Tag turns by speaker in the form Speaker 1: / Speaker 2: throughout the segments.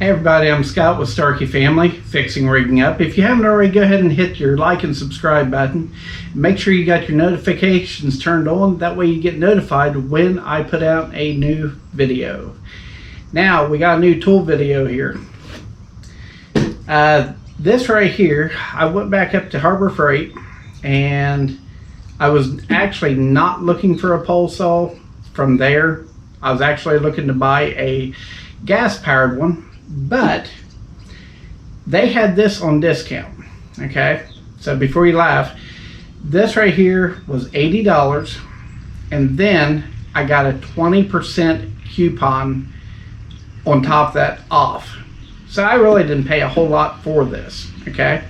Speaker 1: Hey everybody, I'm Scott with Starkey Family, Fixing Rigging Up. If you haven't already, go ahead and hit your like and subscribe button. Make sure you got your notifications turned on. That way you get notified when I put out a new video. Now, we got a new tool video here. This right here, I went back up to Harbor Freight and I was actually not looking for a pole saw from there. I was actually looking to buy a gas-powered one. But they had this on discount. Okay, so before you laugh, this right here was $80, and then I got a 20% coupon on top of that off. So I really didn't pay a whole lot for this. Okay,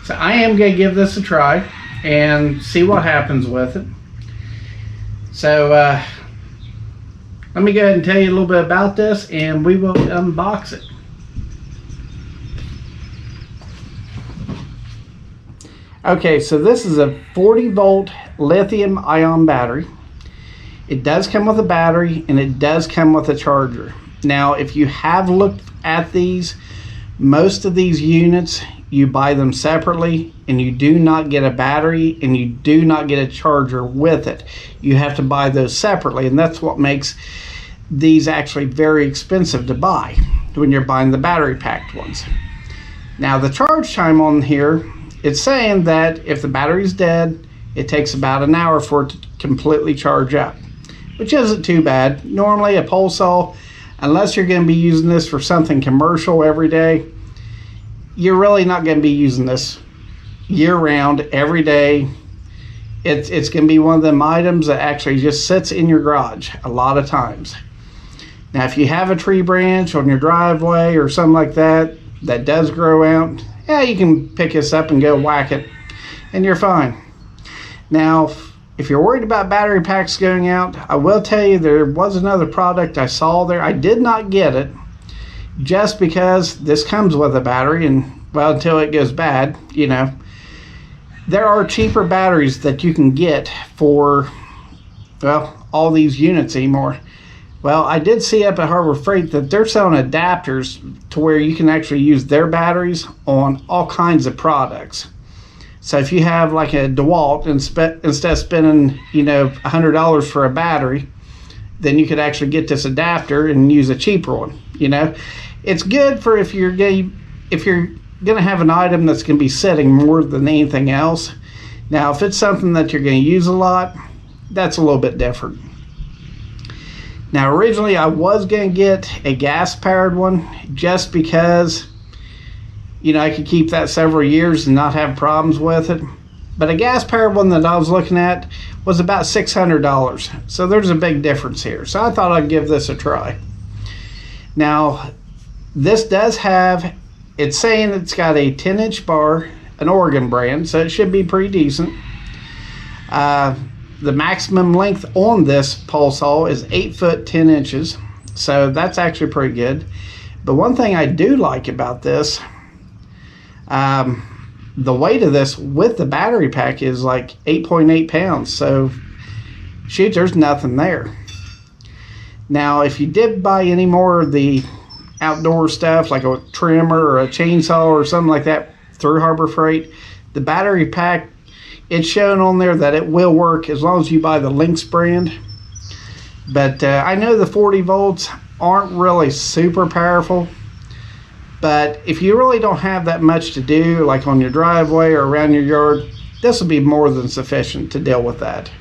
Speaker 1: so I am gonna give this a try and see what happens with it. So let me go ahead and tell you a little bit about this and we will unbox it. Okay, so this is a 40-volt lithium-ion battery. It does come with a battery and it does come with a charger. Now, if you have looked at these, most of these units, you buy them separately and you do not get a battery and you do not get a charger with it. You have to buy those separately, and that's what makes these actually very expensive to buy when you're buying the battery packed ones. Now, the charge time on here, it's saying that if the battery's dead, it takes about an hour for it to completely charge up, which isn't too bad. Normally a pole saw, unless you're going to be using this for something commercial every day, you're really not going to be using this year round, every day. It's going to be one of them items that actually just sits in your garage a lot of times. Now, if you have a tree branch on your driveway or something like that that does grow out, yeah, you can pick this up and go whack it and you're fine. Now, if you're worried about battery packs going out, I will tell you there was another product I saw there. I did not get it just because this comes with a battery, and well, until it goes bad, you know. There are cheaper batteries that you can get for, well, all these units anymore. Well, I did see up at Harbor Freight that they're selling adapters to where you can actually use their batteries on all kinds of products. So if you have like a DeWalt, instead of spending, you know, $100 for a battery, then you could actually get this adapter and use a cheaper one. You know, it's good for if you're gonna have an item that's gonna be sitting more than anything else. Now, if it's something that you're gonna use a lot, that's a little bit different. Now, originally I was gonna get a gas-powered one just because, you know, I could keep that several years and not have problems with it. But a gas-powered one that I was looking at was about $600. So there's a big difference here. So I thought I'd give this a try. Now, this does have, it's saying it's got a 10-inch bar, an Oregon brand, so it should be pretty decent. The maximum length on this pole saw is 8 foot 10 inches, so that's actually pretty good. But one thing I do like about this, the weight of this with the battery pack is like 8.8 pounds, so shoot, there's nothing there. Now, if you did buy any more of the outdoor stuff, like a trimmer or a chainsaw or something like that through Harbor Freight, the battery pack, it's shown on there that it will work as long as you buy the Lynxx brand. But I know the 40 volts aren't really super powerful, but if you really don't have that much to do, like on your driveway or around your yard, this will be more than sufficient to deal with that.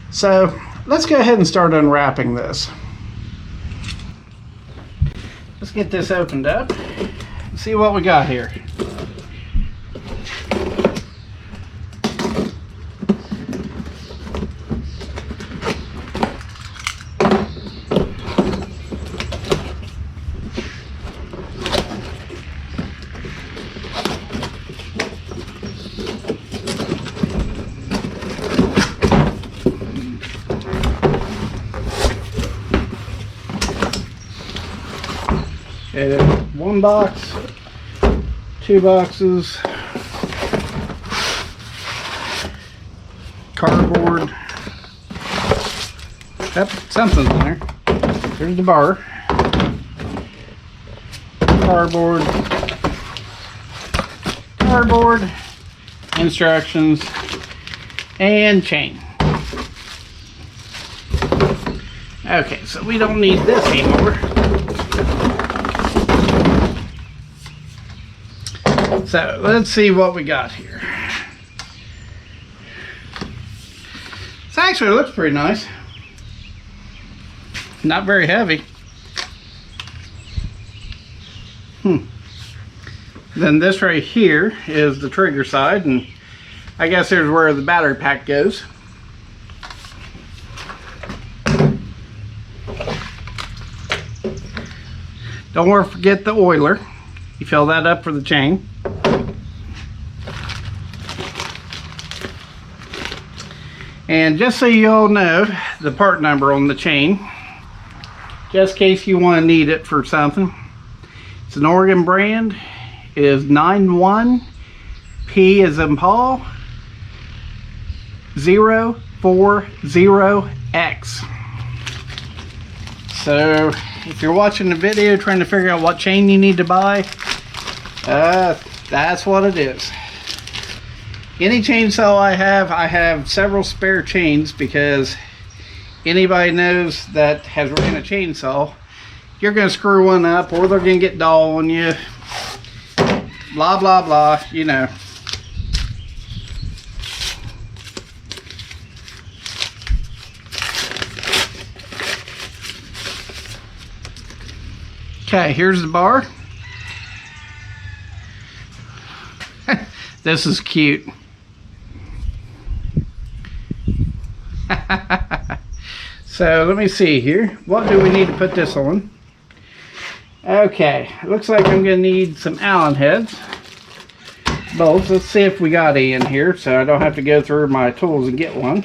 Speaker 1: So let's go ahead and start unwrapping this. Let's get this opened up and see what we got here. Okay, one box, 2 boxes, cardboard. Yep, something's in there. There's the bar. cardboard, instructions, and chain. Okay, so we don't need this anymore. So let's see what we got here. This actually looks pretty nice. Not very heavy. Then this right here is the trigger side, and I guess here's where the battery pack goes. Don't forget the oiler. You fill that up for the chain. And just so you all know the part number on the chain, just in case you want to need it for something. It's an Oregon brand. It is 91P as in Paul 040X. So if you're watching the video trying to figure out what chain you need to buy, that's what it is. Any chainsaw I have several spare chains, because anybody knows that has ran a chainsaw, you're going to screw one up or they're going to get dull on you. Blah, blah, blah, you know. Okay, here's the bar. This is cute. So let me see here. What do we need to put this on? Okay, looks like I'm going to need some Allen heads. Bolts. Let's see if we got any in here so I don't have to go through my tools and get one.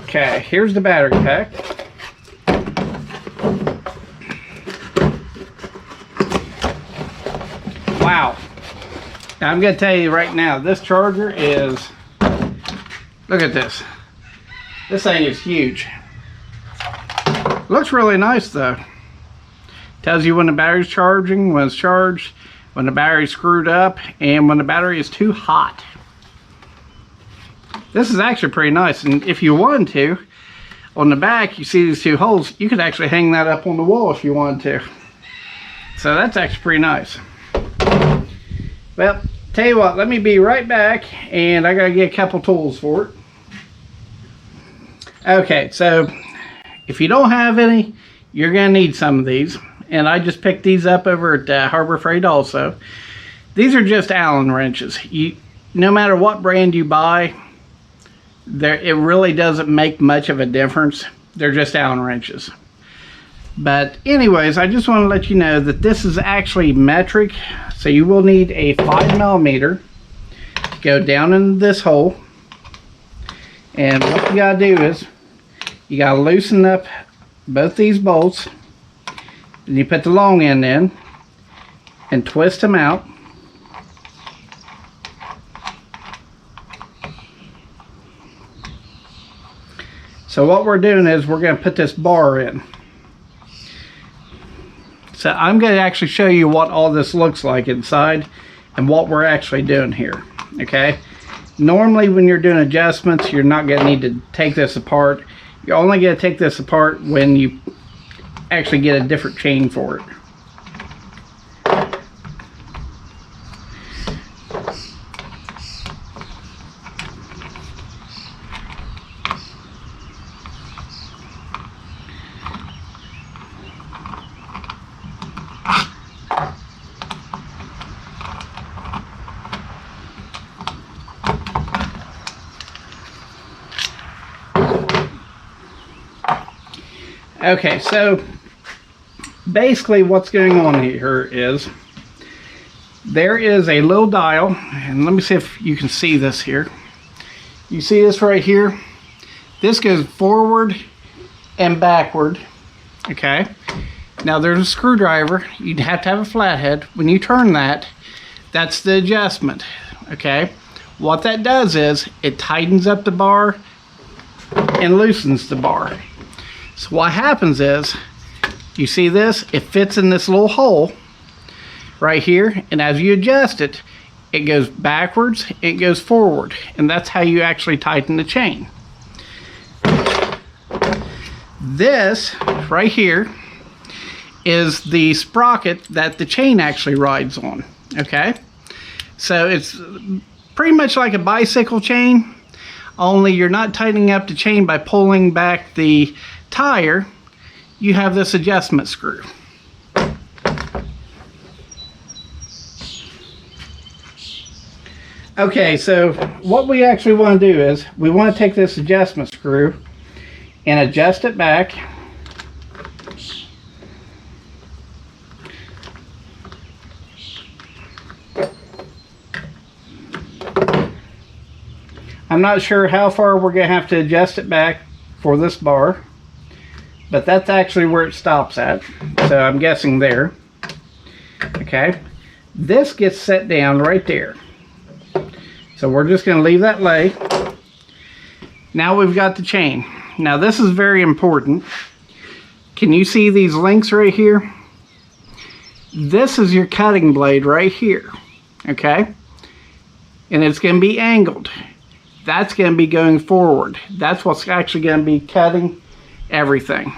Speaker 1: Okay, here's the battery pack. Wow. Now I'm going to tell you right now, this charger is, look at this. This thing is huge. Looks really nice though. Tells you when the battery's charging, when it's charged, when the battery's screwed up, and when the battery is too hot. This is actually pretty nice, and if you wanted to, on the back you see these two holes, you could actually hang that up on the wall if you wanted to. So that's actually pretty nice. Well, tell you what, let me be right back, and I gotta get a couple tools for it. Okay, so if you don't have any, you're gonna need some of these, and I just picked these up over at Harbor Freight also. These are just Allen wrenches. No matter what brand you buy, it really doesn't make much of a difference. They're just Allen wrenches. But anyways, I just want to let you know that this is actually metric, so you will need a 5mm to go down in this hole. And what you gotta do is you gotta loosen up both these bolts, and you put the long end in and twist them out. So what we're doing is we're going to put this bar in. So I'm going to actually show you what all this looks like inside and what we're actually doing here. Okay. Normally when you're doing adjustments, you're not going to need to take this apart. You're only going to take this apart when you actually get a different chain for it. Okay, so basically what's going on here is there is a little dial, and let me see if you can see this here. You see this right here? This goes forward and backward. Okay, now there's a screwdriver. You'd have to have a flathead. When you turn that, that's the adjustment. Okay, what that does is it tightens up the bar and loosens the bar. So what happens is, you see this? It fits in this little hole right here, and as you adjust it, it goes backwards, it goes forward, and that's how you actually tighten the chain. This right here is the sprocket that the chain actually rides on, okay? So it's pretty much like a bicycle chain, only you're not tightening up the chain by pulling back the tire. You have this adjustment screw. Okay, so what we actually want to do is we want to take this adjustment screw and adjust it back. I'm not sure how far we're going to have to adjust it back for this bar, but that's actually where it stops at, so I'm guessing there. Okay, this gets set down right there, so we're just going to leave that lay. Now we've got the chain. Now this is very important. Can you see these links right here? This is your cutting blade right here, okay, and it's going to be angled. That's going to be going forward. That's what's actually going to be cutting everything.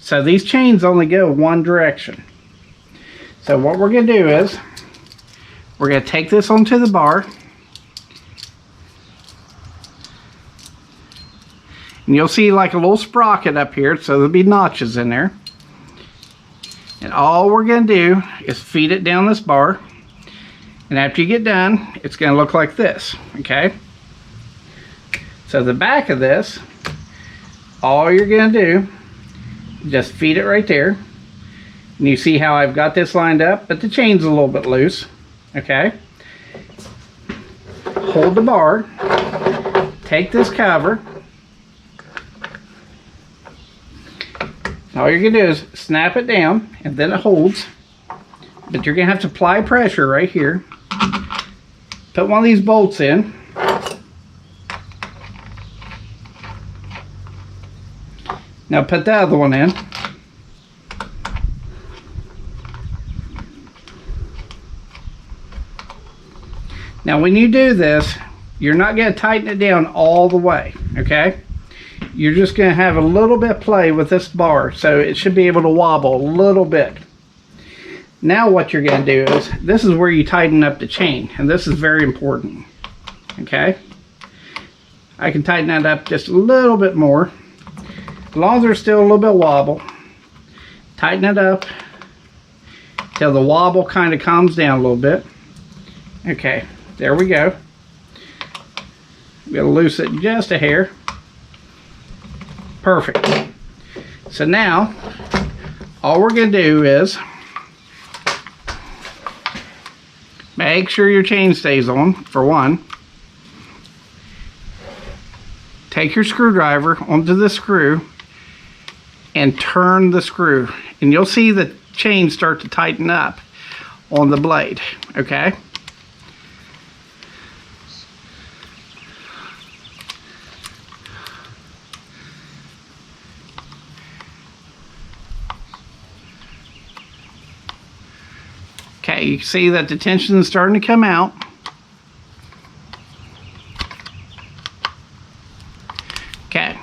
Speaker 1: So these chains only go one direction. So what we're going to do is we're going to take this onto the bar, and you'll see like a little sprocket up here, so there'll be notches in there. And all we're going to do is feed it down this bar, and after you get done, it's going to look like this, okay? So the back of this, all you're going to do, just feed it right there. And you see how I've got this lined up, but the chain's a little bit loose, okay? Hold the bar, take this cover. All you're going to do is snap it down, and then it holds. But you're going to have to apply pressure right here. Put one of these bolts in. Now put the other one in. Now when you do this, you're not going to tighten it down all the way, okay? You're just going to have a little bit of play with this bar, so it should be able to wobble a little bit. Now what you're going to do is, this is where you tighten up the chain, and this is very important, okay? I can tighten that up just a little bit more. As long as there's still a little bit of wobble, tighten it up till the wobble kind of calms down a little bit. Okay, there we go. We'll loosen it just a hair. Perfect. So now, all we're going to do is make sure your chain stays on, for one. Take your screwdriver onto the screw and turn the screw, and you'll see the chain start to tighten up on the blade, okay? Okay, you see that the tension is starting to come out. Okay,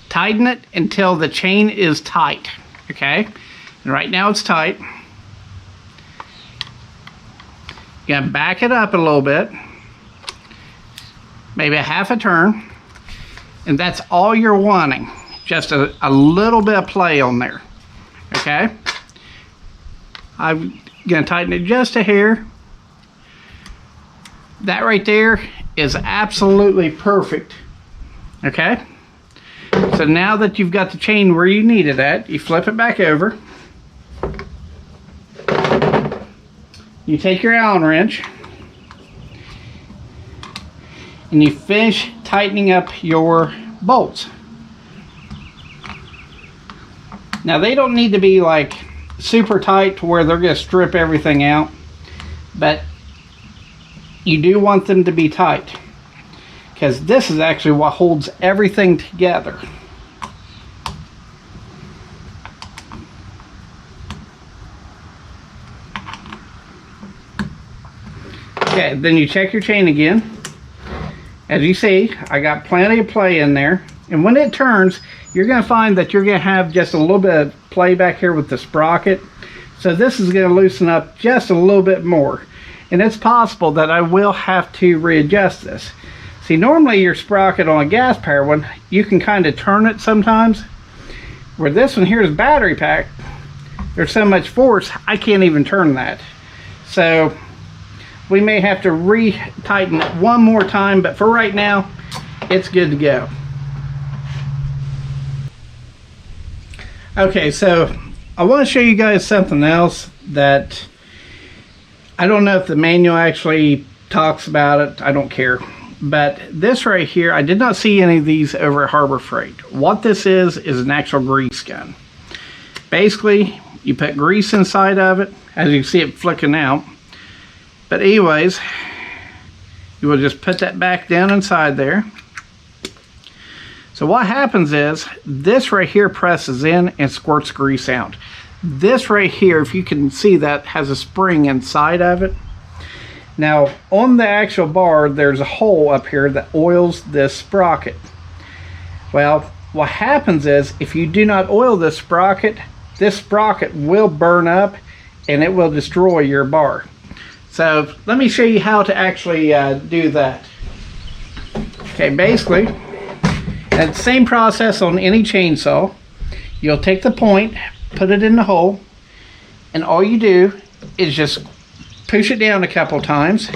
Speaker 1: tighten it until the chain is tight, okay? And right now it's tight. You're gonna back it up a little bit, maybe a half a turn, and that's all you're wanting. Just a little bit of play on there, okay? I'm gonna tighten it just a hair. That right there is absolutely perfect, okay? So now that you've got the chain where you need it at, you flip it back over. You take your Allen wrench and you finish tightening up your bolts. Now they don't need to be like super tight to where they're going to strip everything out, but you do want them to be tight, because this is actually what holds everything together. Okay, then you check your chain again. As you see, I got plenty of play in there. And when it turns, you're going to find that you're going to have just a little bit of play back here with the sprocket. So this is going to loosen up just a little bit more. And it's possible that I will have to readjust this. See, normally your sprocket on a gas powered one, you can kind of turn it sometimes. Where this one here is battery pack, there's so much force, I can't even turn that. So we may have to re-tighten it one more time, but for right now, it's good to go. Okay, so I want to show you guys something else that I don't know if the manual actually talks about it. I don't care. But this right here, I did not see any of these over at Harbor Freight. What this is an actual grease gun. Basically, you put grease inside of it, as you can see it flicking out. But anyways, you will just put that back down inside there. So what happens is, this right here presses in and squirts grease out. This right here, if you can see that, has a spring inside of it. Now, on the actual bar, there's a hole up here that oils this sprocket. Well, what happens is, if you do not oil this sprocket will burn up and it will destroy your bar. So, let me show you how to actually do that. Okay, basically, the same process on any chainsaw. You'll take the point, put it in the hole, and all you do is just push it down a couple times.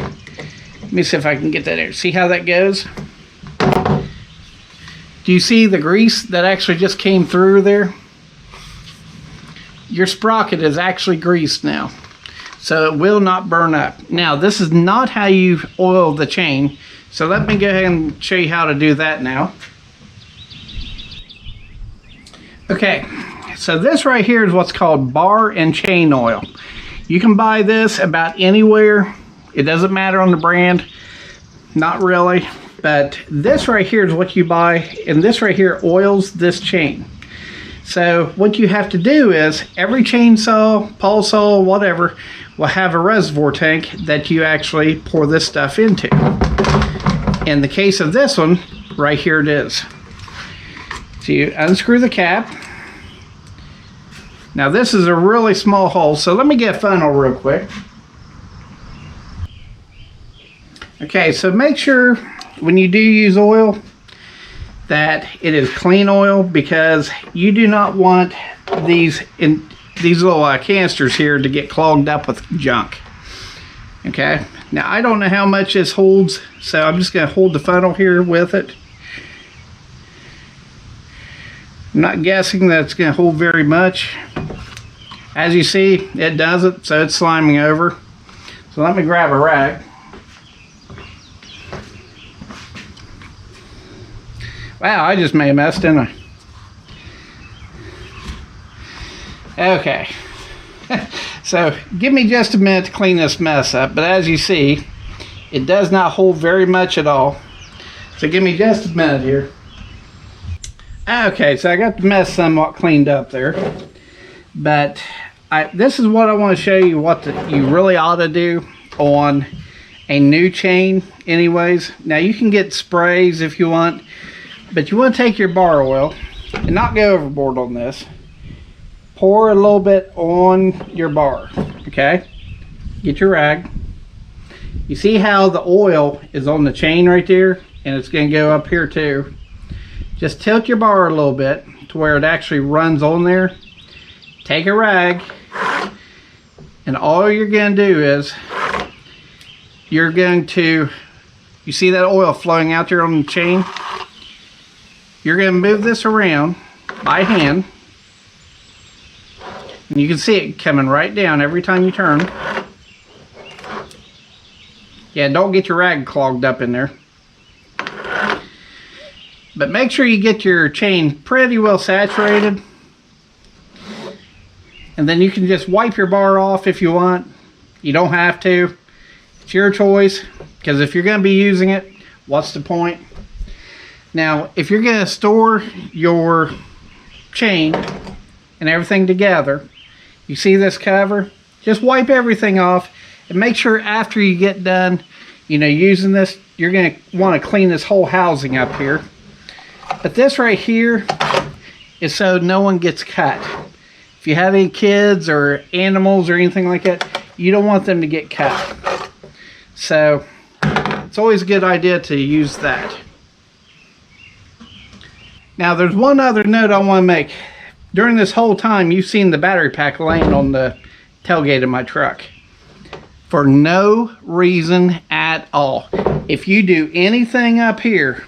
Speaker 1: Let me see if I can get that there. See how that goes? Do you see the grease that actually just came through there? Your sprocket is actually greased now, so it will not burn up. Now, this is not how you oil the chain, so let me go ahead and show you how to do that now. Okay, so this right here is what's called bar and chain oil. You can buy this about anywhere. It doesn't matter on the brand, not really. But this right here is what you buy, and this right here oils this chain. So what you have to do is, every chainsaw, pole saw, whatever, will have a reservoir tank that you actually pour this stuff into. In the case of this one, right here it is. So you unscrew the cap. Now this is a really small hole, so let me get a funnel real quick. Okay, so make sure when you do use oil that it is clean oil, because you do not want these little canisters here to get clogged up with junk. Okay, now I don't know how much this holds, so I'm just going to hold the funnel here with it. I'm not guessing that it's going to hold very much. As you see, it doesn't, so it's sliming over. So let me grab a rag. Wow, I just made a mess, didn't I? Okay. So give me just a minute to clean this mess up, but as you see, it does not hold very much at all. So give me just a minute here. Okay, so I got the mess somewhat cleaned up there, but this is what I want to show you what you really ought to do on a new chain anyways. Now you can get sprays if you want, but you want to take your bar oil and not go overboard on this. Pour a little bit on your bar, okay? Get your rag. You see how the oil is on the chain right there, and it's going to go up here too. Just tilt your bar a little bit to where it actually runs on there. Take a rag, and all you're going to do is you're going to, you see that oil flowing out there on the chain? You're going to move this around by hand, and you can see it coming right down every time you turn. Yeah, don't get your rag clogged up in there. But make sure you get your chain pretty well saturated. And then you can just wipe your bar off if you want. You don't have to. It's your choice. Because if you're going to be using it, what's the point? Now, if you're going to store your chain and everything together, you see this cover? Just wipe everything off And make sure after you get done, you know, using this, you're going to want to clean this whole housing up here. But this right here is so no one gets cut. If you have any kids or animals or anything like that, you don't want them to get cut. So it's always a good idea to use that. Now there's one other note I want to make. During this whole time, you've seen the battery pack laying on the tailgate of my truck. For no reason at all. If you do anything up here,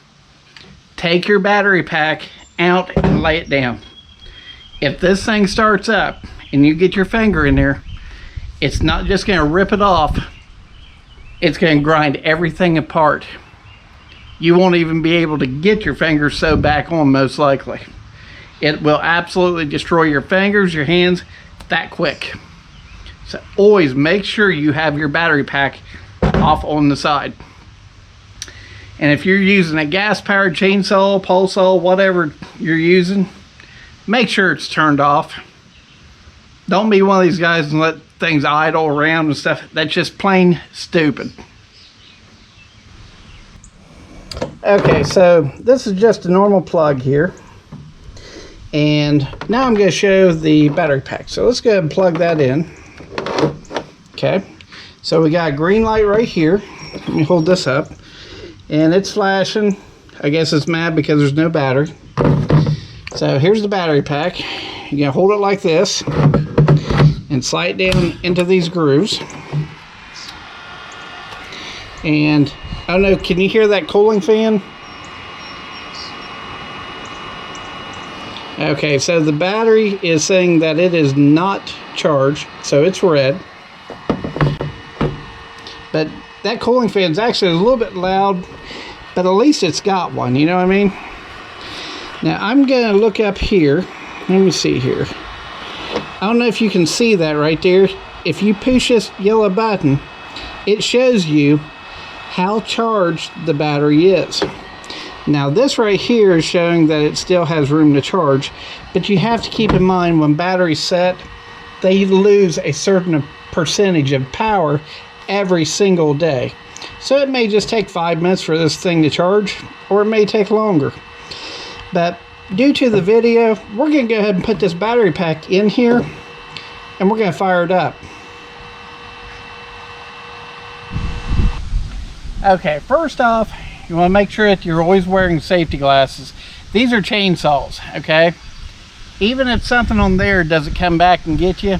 Speaker 1: take your battery pack out and lay it down. If this thing starts up and you get your finger in there, it's not just going to rip it off. It's going to grind everything apart. You won't even be able to get your fingers sewed back on, most likely. It will absolutely destroy your fingers, your hands, that quick. So always make sure you have your battery pack off on the side. And if you're using a gas-powered chainsaw, pole saw, whatever you're using, make sure it's turned off. Don't be one of these guys and let things idle around and stuff. That's just plain stupid. Okay, so this is just a normal plug here. And now I'm going to show the battery pack. So let's go ahead and plug that in. Okay, so we got a green light right here. Let me hold this up. And it's flashing. I guess it's mad because there's no battery. So here's the battery pack. You're going to hold it like this and slide it down into these grooves. And I don't know, can you hear that cooling fan? Okay, so the battery is saying that it is not charged, so it's red. But that cooling fan is actually a little bit loud, but at least it's got one, you know what I mean? Now I'm going to look up here. Let me see here. I don't know if you can see that right there. If you push this yellow button, it shows you how charged the battery is. Now this right here is showing that it still has room to charge, but you have to keep in mind when batteries set, they lose a certain percentage of power every single day. So it may just take 5 minutes for this thing to charge, or it may take longer. But due to the video, we're going to go ahead and put this battery pack in here, and we're going to fire it up. Okay, first off, you want to make sure that you're always wearing safety glasses. These are chainsaws, okay? Even if something on there doesn't come back and get you,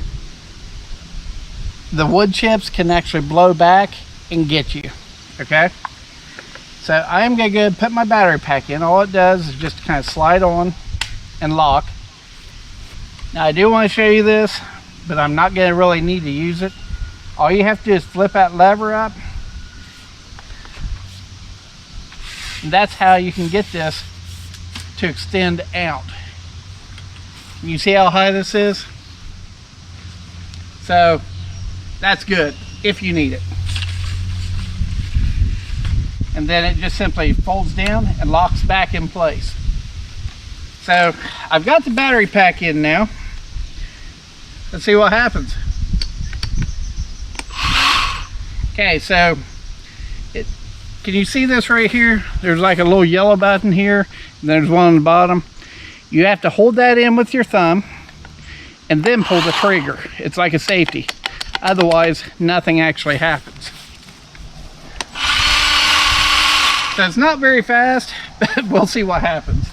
Speaker 1: the wood chips can actually blow back and get you, okay? So I am going to go ahead and put my battery pack in. All it does is just kind of slide on and lock. Now I do want to show you this, but I'm not going to really need to use it. All you have to do is flip that lever up. And that's how you can get this to extend out. You see how high this is? So that's good if you need it. And then it just simply folds down and locks back in place. So I've got the battery pack in now. Let's see what happens. Okay, so can you see this right here? There's like a little yellow button here, and there's one on the bottom. You have to hold that in with your thumb and then pull the trigger. It's like a safety. Otherwise, nothing actually happens. So it's not very fast, but we'll see what happens.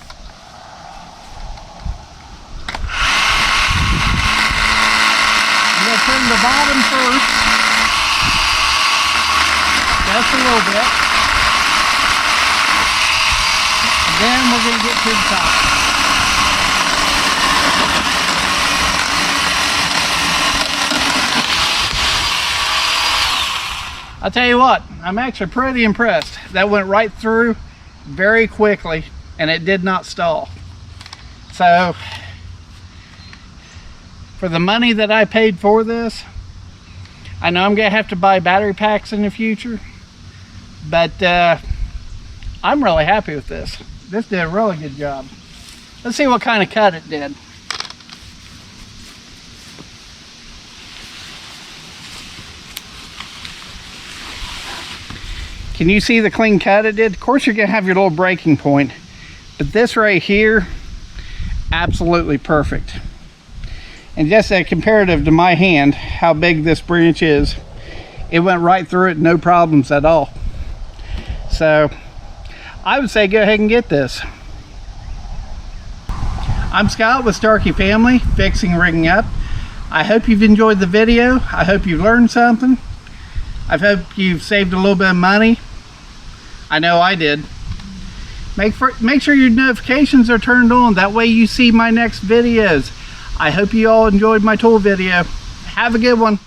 Speaker 1: I'm going to turn the bottom first. Just a little bit. And then we're going to get to the top. I'll tell you what, I'm actually pretty impressed. That went right through very quickly and it did not stall. So for the money that I paid for this, I know I'm gonna have to buy battery packs in the future, but I'm really happy with this. This did a really good job. Let's see what kind of cut it did. Can you see the clean cut it did? Of course you're gonna have your little breaking point, but this right here, absolutely perfect. And just a comparative to my hand, how big this branch is, it went right through it, no problems at all. So I would say go ahead and get this. I'm Scott with Starkey Family, Fixing Rigging Up. I hope you've enjoyed the video. I hope you've learned something. I hope you've saved a little bit of money. I know I did. Make sure your notifications are turned on. That way you see my next videos. I hope you all enjoyed my tool video. Have a good one.